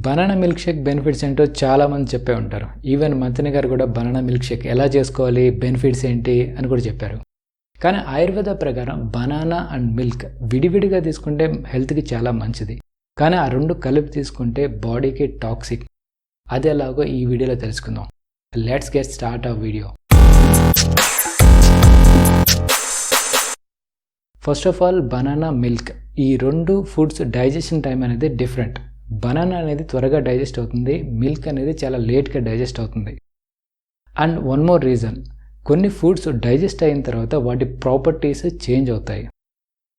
Banana milk shake benefits ఏంటో చాలామంది చెప్పే ఉంటారు. ఈవెన్ మంతెన గారు కూడా బనానా మిల్క్ షేక్ ఎలా చేసుకోవాలి, బెనిఫిట్స్ ఏంటి అని కూడా చెప్పారు. కానీ ఆయుర్వేద ప్రకారం బనానా అండ్ మిల్క్ విడివిడిగా తీసుకుంటే హెల్త్కి చాలా మంచిది. కానీ ఆ రెండు కలిపి తీసుకుంటే బాడీకి టాక్సిక్. అది ఎలాగో ఈ వీడియోలో తెలుసుకుందాం. Let's get start our video. First of all banana milk, ఈ రెండు ఫుడ్స్ డైజెషన్ టైం అనేది డిఫరెంట్. బనానా అనేది త్వరగా డైజెస్ట్ అవుతుంది, మిల్క్ అనేది చాలా లేట్గా డైజెస్ట్ అవుతుంది. అండ్ వన్ మోర్ రీజన్, కొన్ని ఫుడ్స్ డైజెస్ట్ అయిన తర్వాత వాటి ప్రాపర్టీస్ చేంజ్ అవుతాయి.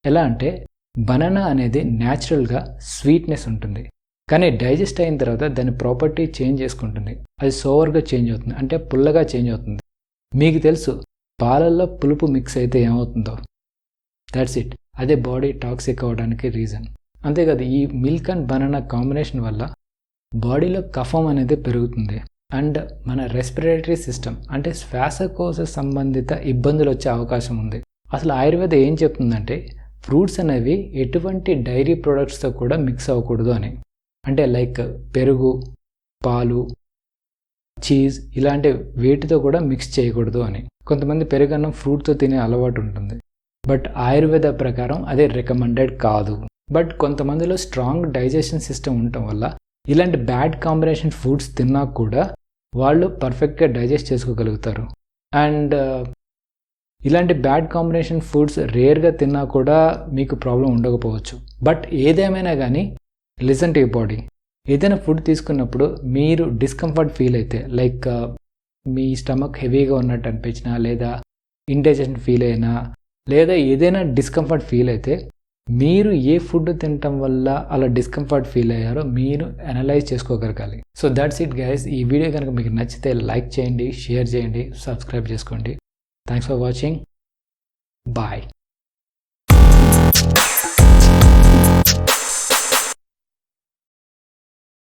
ఎలా అంటే బనానా అనేది న్యాచురల్గా స్వీట్నెస్ ఉంటుంది, కానీ డైజెస్ట్ అయిన తర్వాత దాని ప్రాపర్టీ చేంజ్ చేసుకుంటుంది. అది సోవర్గా చేంజ్ అవుతుంది, అంటే పుల్లగా చేంజ్ అవుతుంది. మీకు తెలుసు పాలల్లో పులుపు మిక్స్ అయితే ఏమవుతుందో. That's it. అదే బాడీ టాక్సిక్ అవ్వడానికి రీజన్. అంతేకాదు, ఈ మిల్క్ అండ్ బనానా కాంబినేషన్ వల్ల బాడీలో కఫం అనేది పెరుగుతుంది అండ్ మన రెస్పిరేటరీ సిస్టమ్ అంటే శ్వాసకోశ సంబంధిత ఇబ్బందులు వచ్చే అవకాశం ఉంది. అసలు ఆయుర్వేద ఏం చెప్తుందంటే ఫ్రూట్స్ అనేవి ఎటువంటి డైరీ ప్రొడక్ట్స్తో కూడా మిక్స్ అవ్వకూడదు అని. అంటే లైక్ పెరుగు, పాలు, చీజ్ ఇలాంటి వేటితో కూడా మిక్స్ చేయకూడదు అని. కొంతమంది పెరుగన్నం ఫ్రూట్తో తినే అలవాటు ఉంటుంది, బట్ ఆయుర్వేద ప్రకారం అదే రికమెండెడ్ కాదు. బట్ కొంతమందిలో స్ట్రాంగ్ డైజెషన్ సిస్టమ్ ఉండటం వల్ల ఇలాంటి బ్యాడ్ కాంబినేషన్ ఫుడ్స్ తిన్నా కూడా వాళ్ళు పర్ఫెక్ట్గా డైజెస్ట్ చేసుకోగలుగుతారు. అండ్ ఇలాంటి బ్యాడ్ కాంబినేషన్ ఫుడ్స్ రేర్గా తిన్నా కూడా మీకు ప్రాబ్లం ఉండకపోవచ్చు. బట్ ఏదేమైనా కానీ లిసన్ టు యువర్ బాడీ. ఏదైనా ఫుడ్ తీసుకున్నప్పుడు మీరు డిస్కంఫర్ట్ ఫీల్ అయితే, లైక్ మీ స్టమక్ హెవీగా ఉన్నట్టు అనిపించినా, లేదా ఇండైజెషన్ ఫీల్ అయినా, లేదా ఏదైనా డిస్కంఫర్ట్ ఫీల్ అయితే మీరు ఏ ఫుడ్ తినటం వల్ల అలా డిస్కంఫర్ట్ ఫీల్ అయ్యారో మీరు అనలైజ్ చేసుకోగలగాలి. So that's it guys. ఈ వీడియో కనుక మీకు నచ్చితే లైక్ చేయండి, షేర్ చేయండి, సబ్స్క్రైబ్ చేసుకోండి. Thanks for watching. బాయ్.